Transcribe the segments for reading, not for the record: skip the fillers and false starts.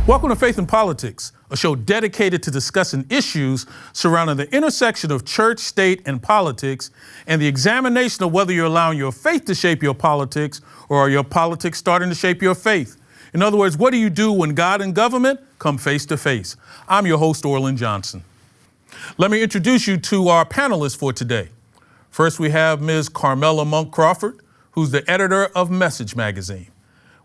Welcome to Faith and Politics, a show dedicated to discussing issues surrounding the intersection of church, state, and politics, and the examination of whether you're allowing your faith to shape your politics or are your politics starting to shape your faith. In other words, what do you do when God and government come face to face? I'm your host, Orland Johnson. Let me introduce you to our panelists for today. First, we have Ms. Carmela Monk Crawford, who's the editor of Message magazine.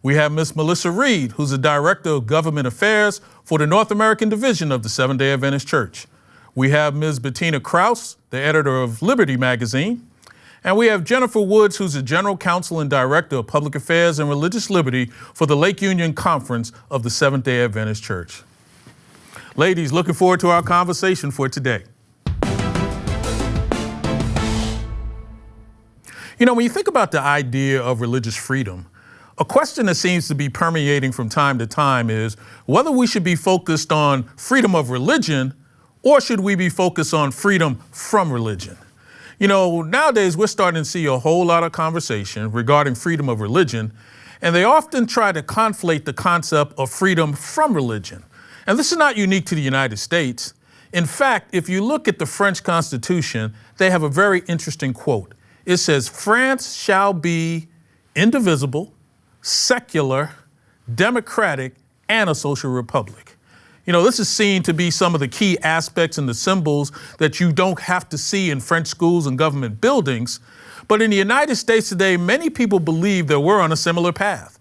We have Ms. Melissa Reid, who's the Director of Government Affairs for the North American Division of the Seventh-day Adventist Church. We have Ms. Bettina Krause, the editor of Liberty magazine. And we have Jennifer Woods, who's the General Counsel and Director of Public Affairs and Religious Liberty for the Lake Union Conference of the Seventh-day Adventist Church. Ladies, looking forward to our conversation for today. You know, when you think about the idea of religious freedom, a question that seems to be permeating from time to time is whether we should be focused on freedom of religion or should we be focused on freedom from religion? You know, nowadays we're starting to see a whole lot of conversation regarding freedom of religion, and they often try to conflate the concept of freedom from religion. And this is not unique to the United States. In fact, if you look at the French Constitution, they have a very interesting quote. It says, "France shall be indivisible, secular, democratic, and a social republic." You know, this is seen to be some of the key aspects and the symbols that you don't have to see in French schools and government buildings. But in the United States today, many people believe that we're on a similar path,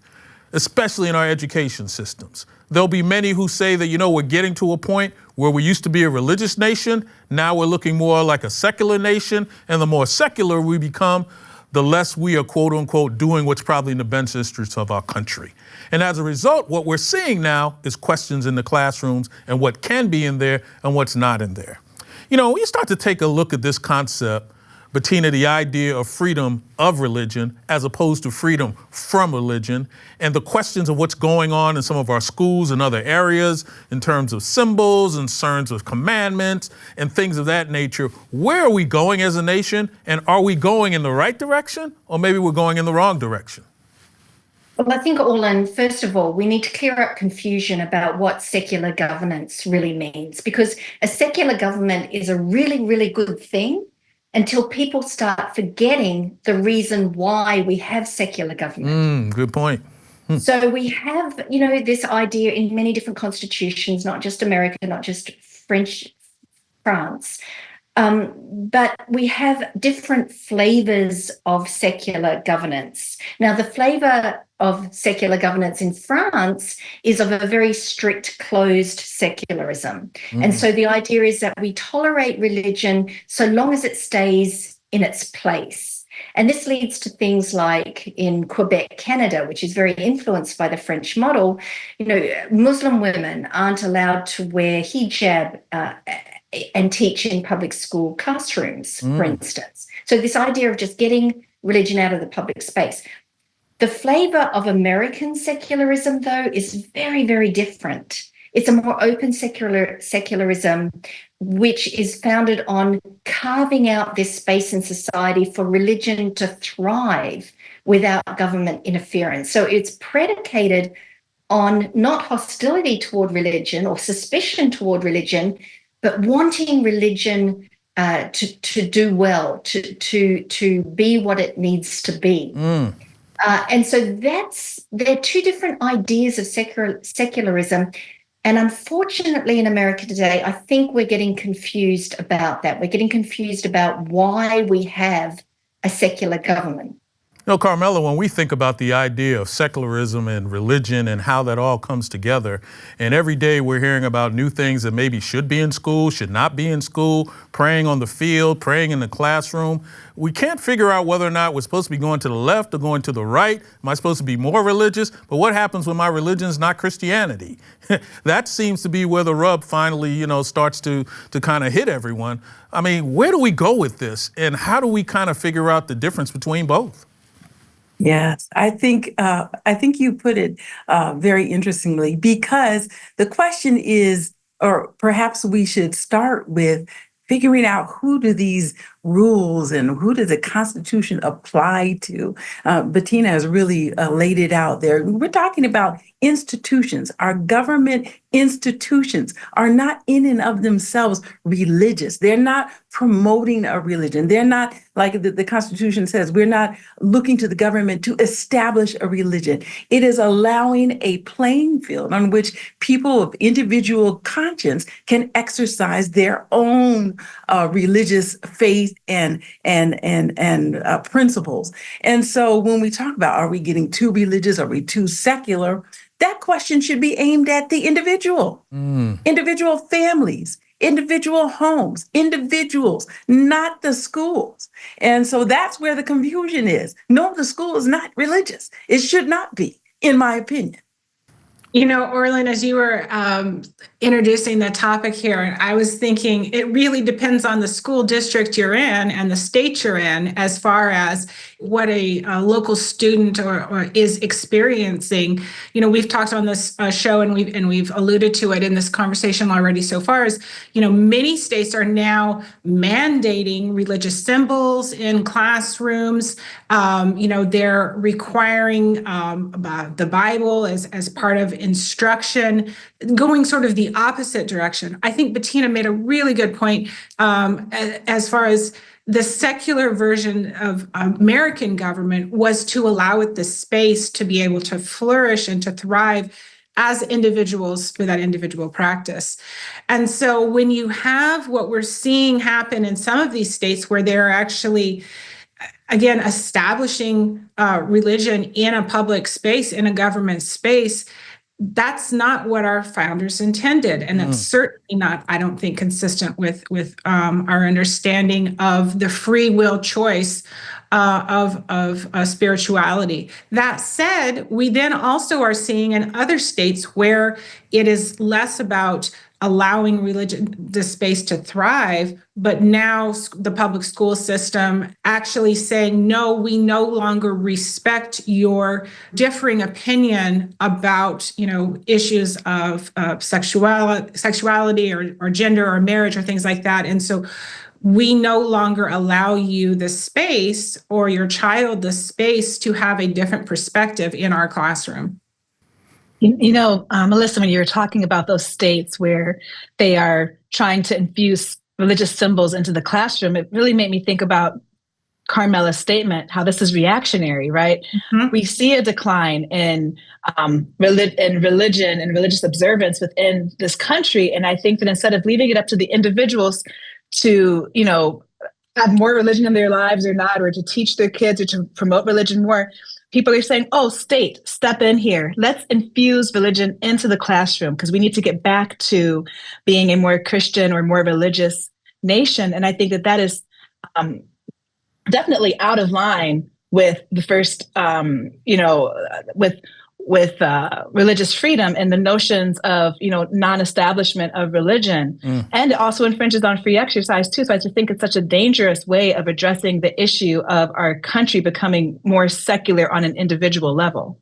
especially in our education systems. There'll be many who say that, you know, we're getting to a point where we used to be a religious nation. Now we're looking more like a secular nation. And the more secular we become, the less we are, quote unquote, doing what's probably in the best interest of our country. And as a result, what we're seeing now is questions in the classrooms and what can be in there and what's not in there. You know, when you start to take a look at this concept, Bettina, the idea of freedom of religion as opposed to freedom from religion, and the questions of what's going on in some of our schools and other areas in terms of symbols and terms of commandments and things of that nature, where are we going as a nation? And are we going in the right direction, or maybe we're going in the wrong direction? Well, I think, Orland, first of all, we need to clear up confusion about what secular governance really means, because a secular government is a really, really good thing until people start forgetting the reason why we have secular government. Good point. So we have, you know, this idea in many different constitutions, not just America, not just France, but we have different flavors of secular governance. Now, the flavor of secular governance in France is of a very strict, closed secularism. And so the idea is that we tolerate religion so long as it stays in its place. And this leads to things like in Quebec, Canada, which is very influenced by the French model. You know, Muslim women aren't allowed to wear hijab and teach in public school classrooms, for instance. So this idea of just getting religion out of the public space. The flavor of American secularism, though, is very, very different. It's a more open secularism, which is founded on carving out this space in society for religion to thrive without government interference. So it's predicated on not hostility toward religion or suspicion toward religion, but wanting religion to do well, to be what it needs to be. And so there are two different ideas of secularism. And unfortunately in America today, I think we're getting confused about that. We're getting confused about why we have a secular government. You know, Carmela, when we think about the idea of secularism and religion and how that all comes together, and every day we're hearing about new things that maybe should be in school, should not be in school, praying on the field, praying in the classroom, we can't figure out whether or not we're supposed to be going to the left or going to the right. Am I supposed to be more religious? But what happens when my religion is not Christianity? That seems to be where the rub finally, you know, starts to kind of hit everyone. I mean, where do we go with this? And how do we kind of figure out the difference between both? Yes, I think you put it very interestingly, because the question is, or perhaps we should start with figuring out who do these rules and who does the Constitution apply to? Bettina has really laid it out there. We're talking about institutions. Our government institutions are not in and of themselves religious. They're not promoting a religion. They're not, like the Constitution says, we're not looking to the government to establish a religion. It is allowing a playing field on which people of individual conscience can exercise their own religious faith and principles. And so when we talk about, are we getting too religious? Are we too secular? That question should be aimed at the individual, individual families, individual homes, individuals, not the schools. And so that's where the confusion is. No, the school is not religious. It should not be, in my opinion. You know, Orlin, as you were introducing the topic here, I was thinking it really depends on the school district you're in and the state you're in as far as what a local student or is experiencing. You know, we've talked on this show and we've alluded to it in this conversation already so far as, you know, many states are now mandating religious symbols in classrooms. You know, they're requiring the Bible as part of instruction, going sort of the opposite direction. I think Bettina made a really good point as far as the secular version of American government was to allow it the space to be able to flourish and to thrive as individuals for that individual practice. And so when you have what we're seeing happen in some of these states where they're actually, again, establishing religion in a public space, in a government space, that's not what our founders intended. And that's certainly not, I don't think, consistent with our understanding of the free will choice of spirituality. That said, we then also are seeing in other states where it is less about allowing religion the space to thrive, but now the public school system actually saying, no, we no longer respect your differing opinion about, you know, issues of sexuality or gender or marriage or things like that. And so we no longer allow you the space or your child the space to have a different perspective in our classroom. You know, Melissa, when you were talking about those states where they are trying to infuse religious symbols into the classroom, it really made me think about Carmela's statement, how this is reactionary, right? Mm-hmm. We see a decline in religion and religious observance within this country. And I think that instead of leaving it up to the individuals to, you know, have more religion in their lives or not, or to teach their kids or to promote religion more, people are saying, oh, state, step in here. Let's infuse religion into the classroom because we need to get back to being a more Christian or more religious nation. And I think that that is definitely out of line with the first, with religious freedom and the notions of, you know, non-establishment of religion. And it also infringes on free exercise too. So I just think it's such a dangerous way of addressing the issue of our country becoming more secular on an individual level.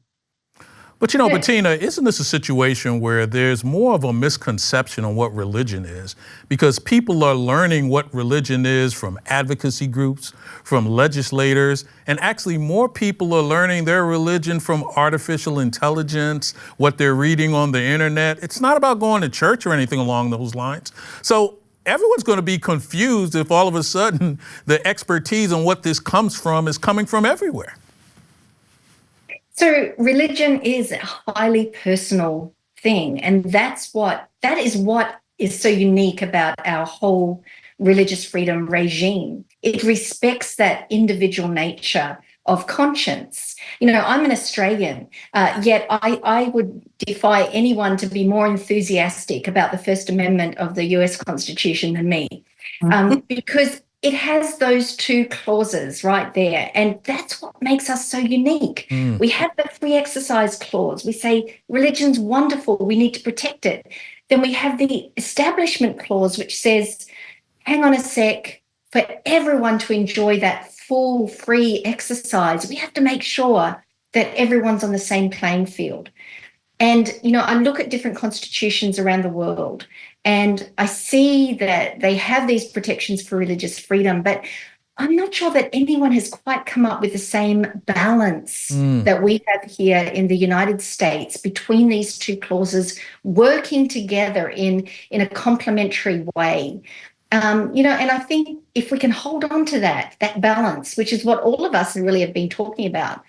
But, you know, Bettina, isn't this a situation where there's more of a misconception on what religion is? Because people are learning what religion is from advocacy groups, from legislators, and actually more people are learning their religion from artificial intelligence, what they're reading on the internet. It's not about going to church or anything along those lines. So everyone's going to be confused if all of a sudden the expertise on what this comes from is coming from everywhere. So religion is a highly personal thing, and that is what is so unique about our whole religious freedom regime. It respects that individual nature of conscience. You know, I'm an Australian, yet I would defy anyone to be more enthusiastic about the First Amendment of the US Constitution than me, because it has those two clauses right there. And that's what makes us so unique. We have the free exercise clause. We say religion's wonderful. We need to protect it. Then we have the establishment clause, which says, hang on a sec, for everyone to enjoy that full free exercise, we have to make sure that everyone's on the same playing field. And, you know, I look at different constitutions around the world, And I see that they have these protections for religious freedom, but I'm not sure that anyone has quite come up with the same balance that we have here in the United States between these two clauses working together in a complementary way. And I think if we can hold on to that balance, which is what all of us really have been talking about,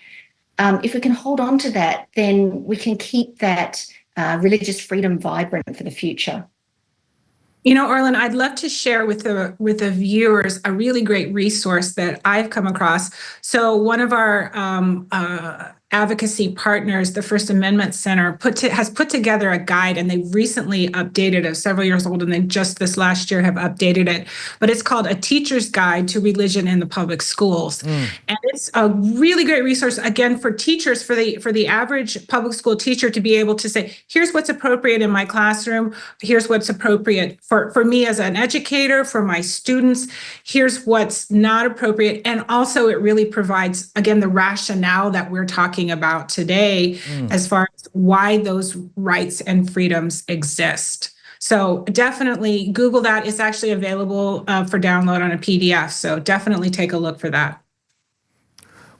if we can hold on to that, then we can keep that religious freedom vibrant for the future. Orlin, I'd love to share with the viewers a really great resource that I've come across. So one of our advocacy partners, the First Amendment Center, has put together a guide, and they recently updated it, several years old, and they just this last year have updated it. But it's called A Teacher's Guide to Religion in the Public Schools. And it's a really great resource, again, for teachers, for the average public school teacher to be able to say, here's what's appropriate in my classroom, here's what's appropriate for me as an educator, for my students, here's what's not appropriate. And also it really provides, again, the rationale that we're talking about today as far as why those rights and freedoms exist. So definitely Google that. It's actually available for download on a PDF. So definitely take a look for that.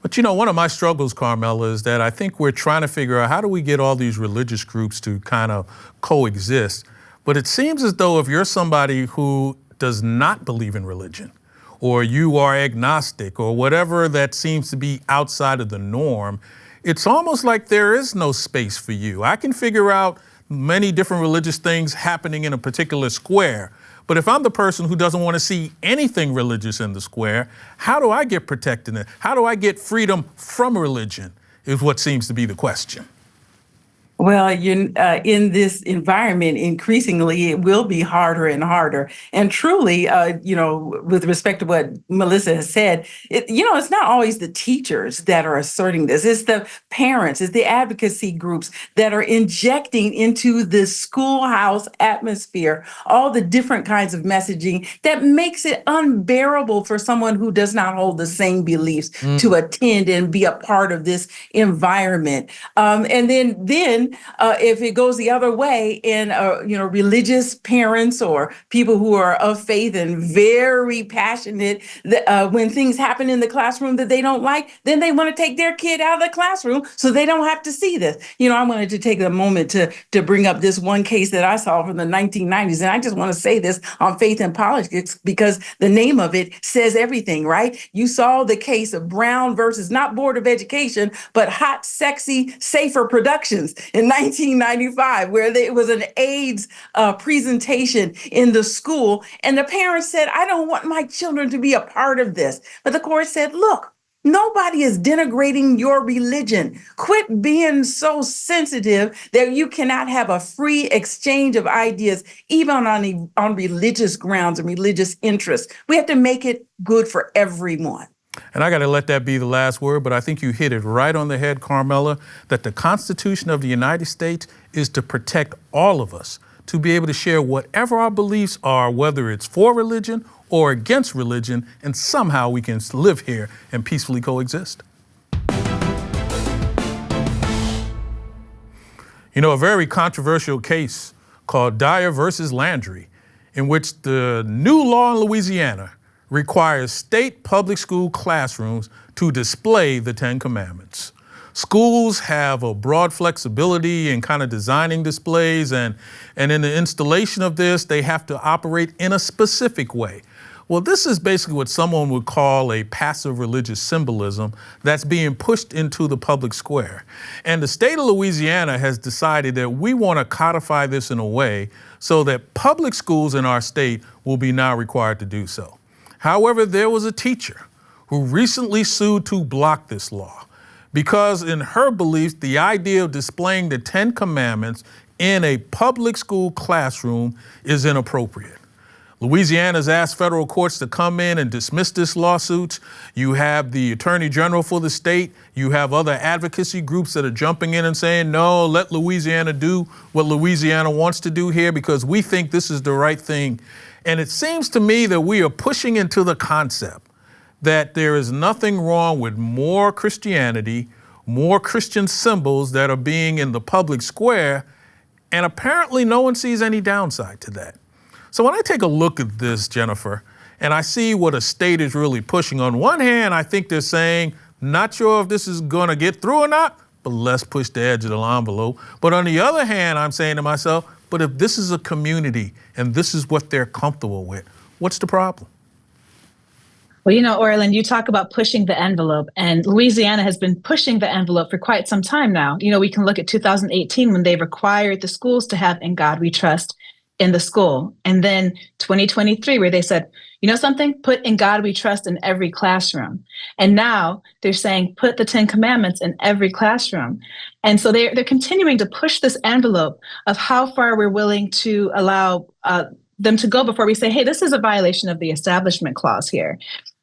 But one of my struggles, Carmela, is that I think we're trying to figure out how do we get all these religious groups to kind of coexist. But it seems as though if you're somebody who does not believe in religion, or you are agnostic, or whatever that seems to be outside of the norm, it's almost like there is no space for you. I can figure out many different religious things happening in a particular square, but if I'm the person who doesn't want to see anything religious in the square, how do I get protected? How do I get freedom from religion is what seems to be the question. Well, in this environment, increasingly, it will be harder and harder. And truly, with respect to what Melissa has said, it's not always the teachers that are asserting this. It's the parents, it's the advocacy groups that are injecting into the schoolhouse atmosphere all the different kinds of messaging that makes it unbearable for someone who does not hold the same beliefs to attend and be a part of this environment. And then if it goes the other way and, religious parents or people who are of faith and very passionate, when things happen in the classroom that they don't like, then they want to take their kid out of the classroom so they don't have to see this. I wanted to take a moment to bring up this one case that I saw from the 1990s. And I just want to say this on Faith and Politics because the name of it says everything, right? You saw the case of Brown versus not Board of Education, but Hot, Sexy, Safer Productions in 1995, where it was an AIDS presentation in the school. And the parents said, I don't want my children to be a part of this. But the court said, look, nobody is denigrating your religion. Quit being so sensitive that you cannot have a free exchange of ideas, even on religious grounds and religious interests. We have to make it good for everyone. And I got to let that be the last word, but I think you hit it right on the head, Carmela, that the Constitution of the United States is to protect all of us, to be able to share whatever our beliefs are, whether it's for religion or against religion, and somehow we can live here and peacefully coexist. A very controversial case called Dier versus Landry, in which the new law in Louisiana requires state public school classrooms to display the Ten Commandments. Schools have a broad flexibility in kind of designing displays, and in the installation of this, they have to operate in a specific way. Well, this is basically what someone would call a passive religious symbolism that's being pushed into the public square. And the state of Louisiana has decided that we want to codify this in a way so that public schools in our state will be now required to do so. However, there was a teacher who recently sued to block this law because in her beliefs, the idea of displaying the Ten Commandments in a public school classroom is inappropriate. Louisiana's asked federal courts to come in and dismiss this lawsuit. You have the Attorney General for the state. You have other advocacy groups that are jumping in and saying, no, let Louisiana do what Louisiana wants to do here because we think this is the right thing. And it seems to me that we are pushing into the concept that there is nothing wrong with more Christianity, more Christian symbols that are being in the public square, and apparently no one sees any downside to that. So when I take a look at this, Jennifer, and I see what a state is really pushing, on one hand, I think they're saying, not sure if this is going to get through or not, but let's push the edge of the envelope. But on the other hand, I'm saying to myself, but if this is a community and this is what they're comfortable with, what's the problem? Well, Orland, you talk about pushing the envelope, and Louisiana has been pushing the envelope for quite some time now. We can look at 2018 when they required the schools to have "In God We Trust" in the school. And then 2023, where they said, something, put "In God We Trust" in every classroom. And now they're saying, put the 10 Commandments in every classroom. And so they're continuing to push this envelope of how far we're willing to allow them to go before we say, hey, this is a violation of the Establishment Clause here.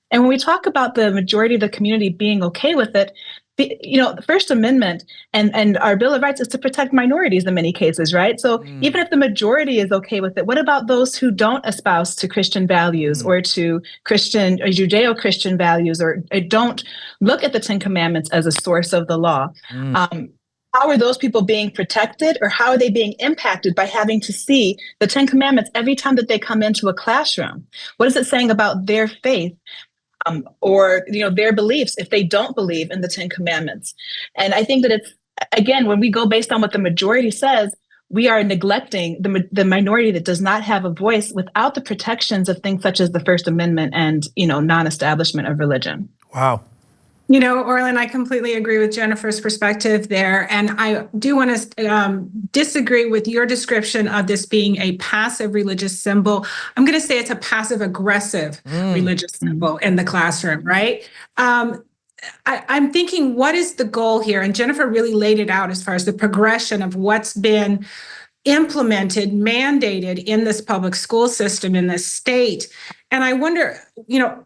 And when we talk about the majority of the community being okay with it, the First Amendment and our Bill of Rights is to protect minorities in many cases, right? So even if the majority is okay with it, what about those who don't espouse to Christian values or to Christian or Judeo-Christian values, or don't look at the 10 Commandments as a source of the law? How are those people being protected, or how are they being impacted by having to see the 10 Commandments every time that they come into a classroom? What is it saying about their faith? Or their beliefs if they don't believe in the 10 Commandments? And I think that it's, again, when we go based on what the majority says, we are neglecting the minority that does not have a voice without the protections of things such as the First Amendment and non-establishment of religion. Wow. Orland, I completely agree with Jennifer's perspective there. And I do want to disagree with your description of this being a passive religious symbol. I'm going to say it's a passive aggressive religious symbol in the classroom, right? I'm thinking, what is the goal here? And Jennifer really laid it out as far as the progression of what's been implemented, mandated in this public school system in this state. And I wonder,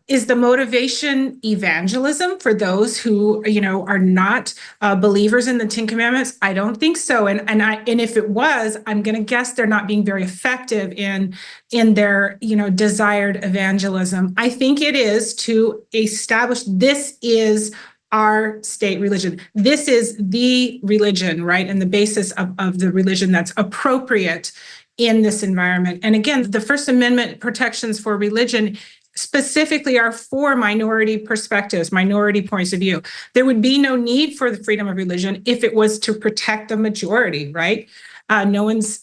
is the motivation evangelism for those who, are not believers in the 10 Commandments? I don't think so. And if it was, I'm going to guess they're not being very effective in their, desired evangelism. I think it is to establish this is our state religion. This is the religion, right? And the basis of the religion that's appropriate in this environment. And again, the First Amendment protections for religion specifically are for minority perspectives, minority points of view. There would be no need for the freedom of religion if it was to protect the majority, right? No one's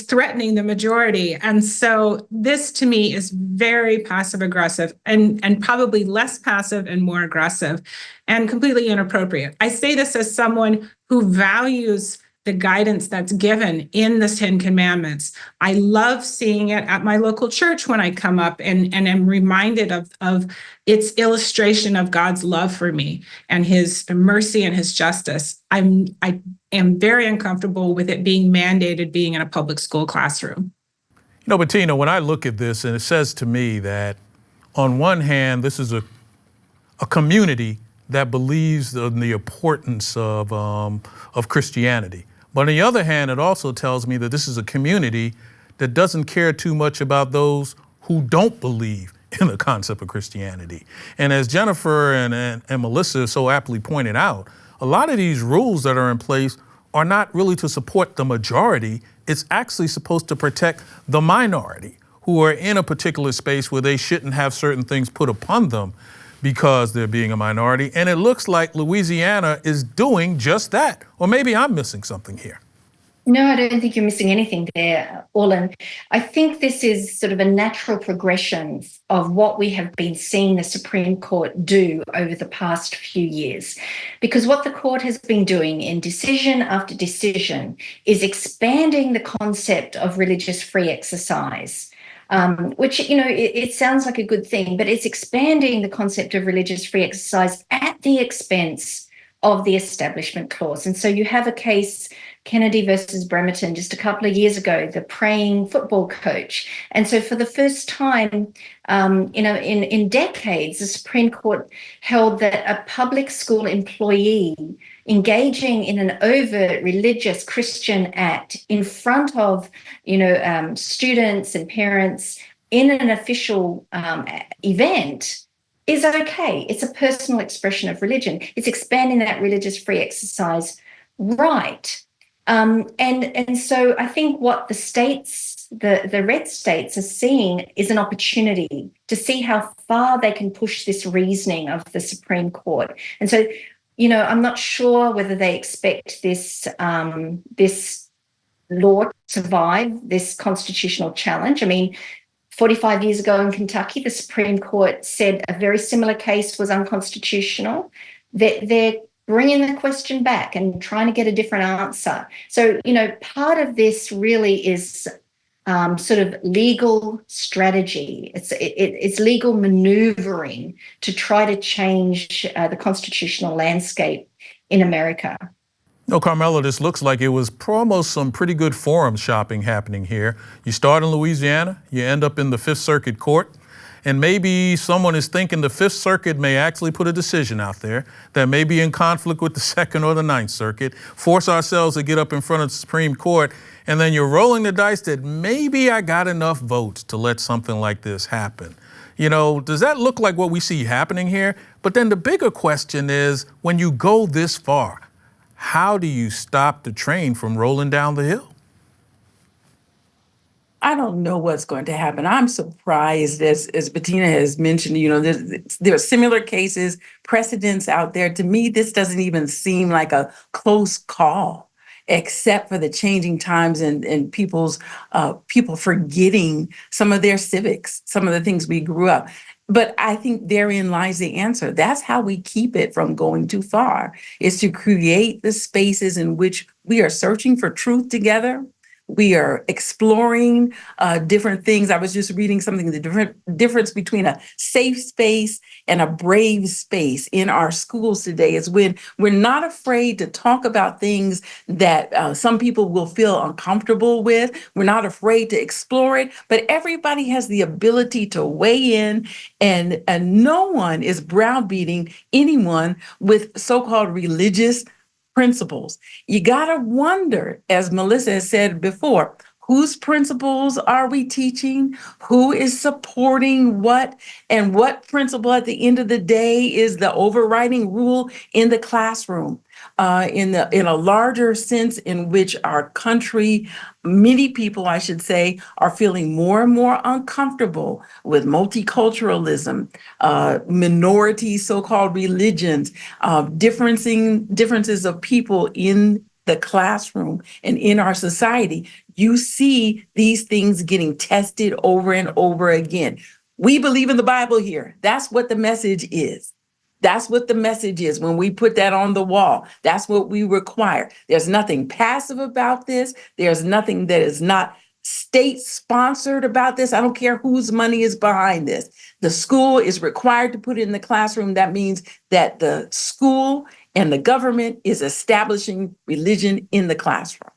threatening the majority. And so this to me is very passive aggressive and probably less passive and more aggressive and completely inappropriate. I say this as someone who values the guidance that's given in the 10 Commandments. I love seeing it at my local church when I come up and am reminded of its illustration of God's love for me and his mercy and his justice. I am very uncomfortable with it being mandated being in a public school classroom. Bettina, when I look at this, and it says to me that on one hand, this is a community that believes in the importance of Christianity. But on the other hand, it also tells me that this is a community that doesn't care too much about those who don't believe in the concept of Christianity. And as Jennifer and Melissa so aptly pointed out, a lot of these rules that are in place are not really to support the majority. It's actually supposed to protect the minority who are in a particular space where they shouldn't have certain things put upon them because they're being a minority. And it looks like Louisiana is doing just that. Or maybe I'm missing something here. No, I don't think you're missing anything there, Orland. I think this is sort of a natural progression of what we have been seeing the Supreme Court do over the past few years. Because what the court has been doing in decision after decision is expanding the concept of religious free exercise. Which, it sounds like a good thing, but it's expanding the concept of religious free exercise at the expense of the Establishment Clause. And so you have a case, Kennedy versus Bremerton, just a couple of years ago, the praying football coach. And so for the first time, in decades, the Supreme Court held that a public school employee engaging in an overt religious Christian act in front of, students and parents in an official event is okay. It's a personal expression of religion. It's expanding that religious free exercise right. And so I think what the states, the red states, are seeing is an opportunity to see how far they can push this reasoning of the Supreme Court. And so, I'm not sure whether they expect this this law to survive this constitutional challenge. I mean, 45 years ago in Kentucky, the Supreme Court said a very similar case was unconstitutional. They're bringing the question back and trying to get a different answer. So, part of this really is sort of legal strategy. It's legal maneuvering to try to change the constitutional landscape in America. No, Carmela, this looks like it was almost some pretty good forum shopping happening here. You start in Louisiana, you end up in the Fifth Circuit Court, and maybe someone is thinking the Fifth Circuit may actually put a decision out there that may be in conflict with the Second or the Ninth Circuit, force ourselves to get up in front of the Supreme Court, and then you're rolling the dice that maybe I got enough votes to let something like this happen. Does that look like what we see happening here? But then the bigger question is, when you go this far, how do you stop the train from rolling down the hill? I don't know what's going to happen. I'm surprised, as Bettina has mentioned, there are similar cases, precedents out there. To me, this doesn't even seem like a close call, except for the changing times and people forgetting some of their civics, some of the things we grew up. But I think therein lies the answer. That's how we keep it from going too far, is to create the spaces in which we are searching for truth together. We are exploring different things. I was just reading something, the difference between a safe space and a brave space in our schools today is when we're not afraid to talk about things that some people will feel uncomfortable with. We're not afraid to explore it, but everybody has the ability to weigh in, and no one is browbeating anyone with so-called religious principles. You got to wonder, as Melissa has said before, whose principles are we teaching? Who is supporting what? And what principle at the end of the day is the overriding rule in the classroom? In a larger sense in which our country, many people, I should say, are feeling more and more uncomfortable with multiculturalism, minority so-called religions, differences of people in the classroom and in our society. You see these things getting tested over and over again. We believe in the Bible here. That's what the message is. That's what the message is when we put that on the wall. That's what we require. There's nothing passive about this. There's nothing that is not state-sponsored about this. I don't care whose money is behind this. The school is required to put it in the classroom. That means that the school and the government is establishing religion in the classroom.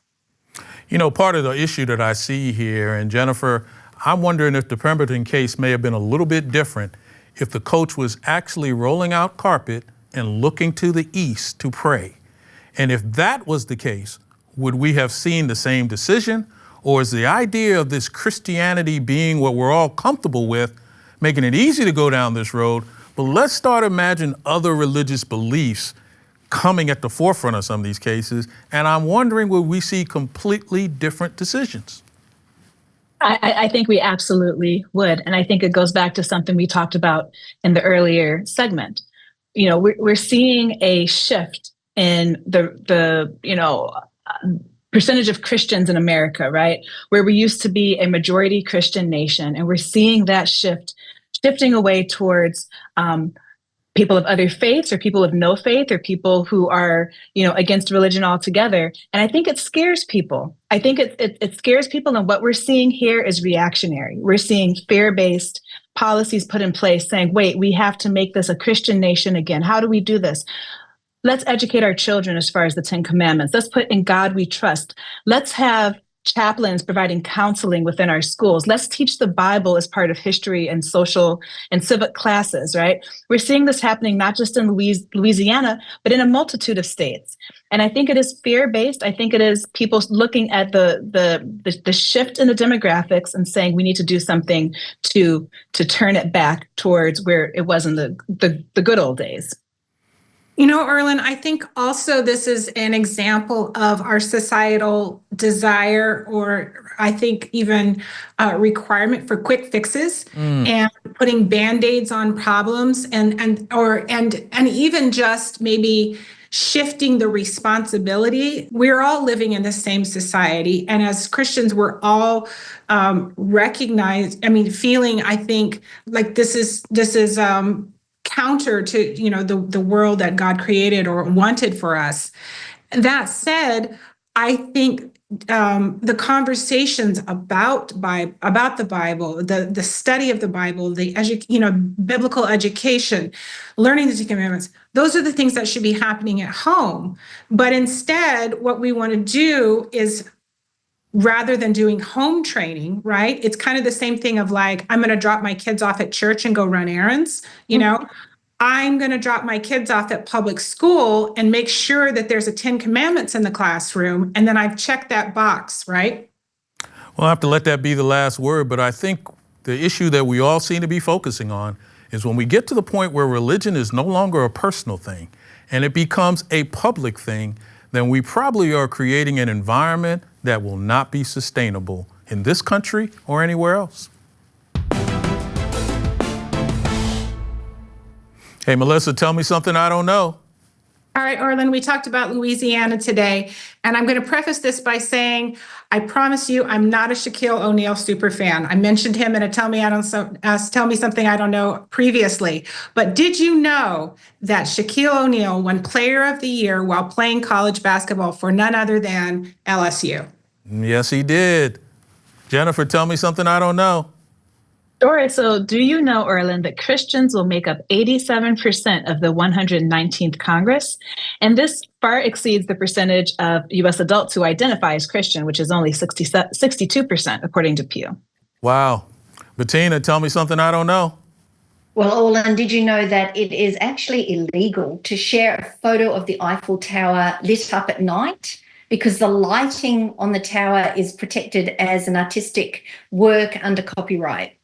Part of the issue that I see here, and Jennifer, I'm wondering if the Pemberton case may have been a little bit different if the coach was actually rolling out carpet and looking to the east to pray. And if that was the case, would we have seen the same decision? Or is the idea of this Christianity being what we're all comfortable with, making it easy to go down this road? But let's start imagining other religious beliefs coming at the forefront of some of these cases. And I'm wondering, will we see completely different decisions? I think we absolutely would. And I think it goes back to something we talked about in the earlier segment. We're seeing a shift in the percentage of Christians in America, right? Where we used to be a majority Christian nation. And we're seeing that shifting away towards people of other faiths, or people of no faith, or people who are, against religion altogether. And I think it scares people. I think it scares people. And what we're seeing here is reactionary. We're seeing fear-based policies put in place saying, wait, we have to make this a Christian nation again. How do we do this? Let's educate our children as far as the 10 Commandments. Let's put in God we trust. Let's have chaplains providing counseling within our schools. Let's teach the Bible as part of history and social and civic classes, right? We're seeing this happening not just in Louisiana, but in a multitude of states. And I think it is fear-based. I think it is people looking at the shift in the demographics and saying we need to do something to turn it back towards where it was in the good old days. You know, Erlen, I think also this is an example of our societal desire, or I think even requirement for quick fixes and putting band-aids on problems, and even just maybe shifting the responsibility. We're all living in the same society, and as Christians, we're all feeling, I think, like this is counter to the world that God created or wanted for us. That said, I think the conversations about the Bible, the study of the Bible, biblical education, learning the Ten Commandments, those are the things that should be happening at home. But instead, what we want to do is, rather than doing home training, right? It's kind of the same thing of like, I'm going to drop my kids off at church and go run errands, I'm going to drop my kids off at public school and make sure that there's a 10 Commandments in the classroom. And then I've checked that box, right? Well, I have to let that be the last word, but I think the issue that we all seem to be focusing on is when we get to the point where religion is no longer a personal thing and it becomes a public thing, then we probably are creating an environment that will not be sustainable in this country or anywhere else. Hey, Melissa, tell me something I don't know. All right, Orlin, we talked about Louisiana today, and I'm going to preface this by saying, I promise you, I'm not a Shaquille O'Neal super fan. I mentioned him in a Tell Me Something I Don't Know previously. But did you know that Shaquille O'Neal won Player of the Year while playing college basketball for none other than LSU? Yes, he did. Jennifer, tell me something I don't know. Sure. So do you know, Erlen, that Christians will make up 87% of the 119th Congress? And this far exceeds the percentage of U.S. adults who identify as Christian, which is only 62%, according to Pew. Wow. Bettina, tell me something I don't know. Well, Orlin, did you know that it is actually illegal to share a photo of the Eiffel Tower lit up at night? Because the lighting on the tower is protected as an artistic work under copyright.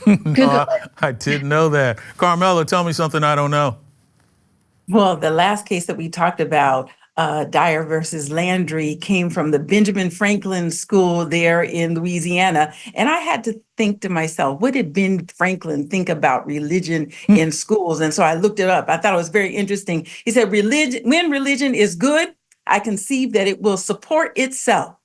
No, I didn't know that. Carmela, tell me something I don't know. Well, the last case that we talked about, Dier versus Landry, came from the Benjamin Franklin School there in Louisiana. And I had to think to myself, what did Ben Franklin think about religion in schools? And so I looked it up. I thought it was very interesting. He said, when religion is good, I conceive that it will support itself.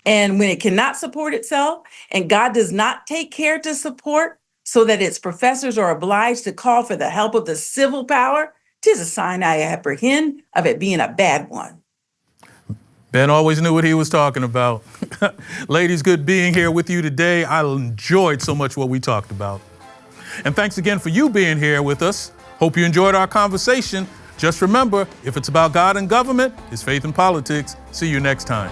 And when it cannot support itself and God does not take care to support, so that its professors are obliged to call for the help of the civil power, 'tis a sign I apprehend of it being a bad one. Ben always knew what he was talking about. Ladies, good being here with you today. I enjoyed so much what we talked about. And thanks again for you being here with us. Hope you enjoyed our conversation. Just remember, if it's about God and government, it's faith and politics. See you next time.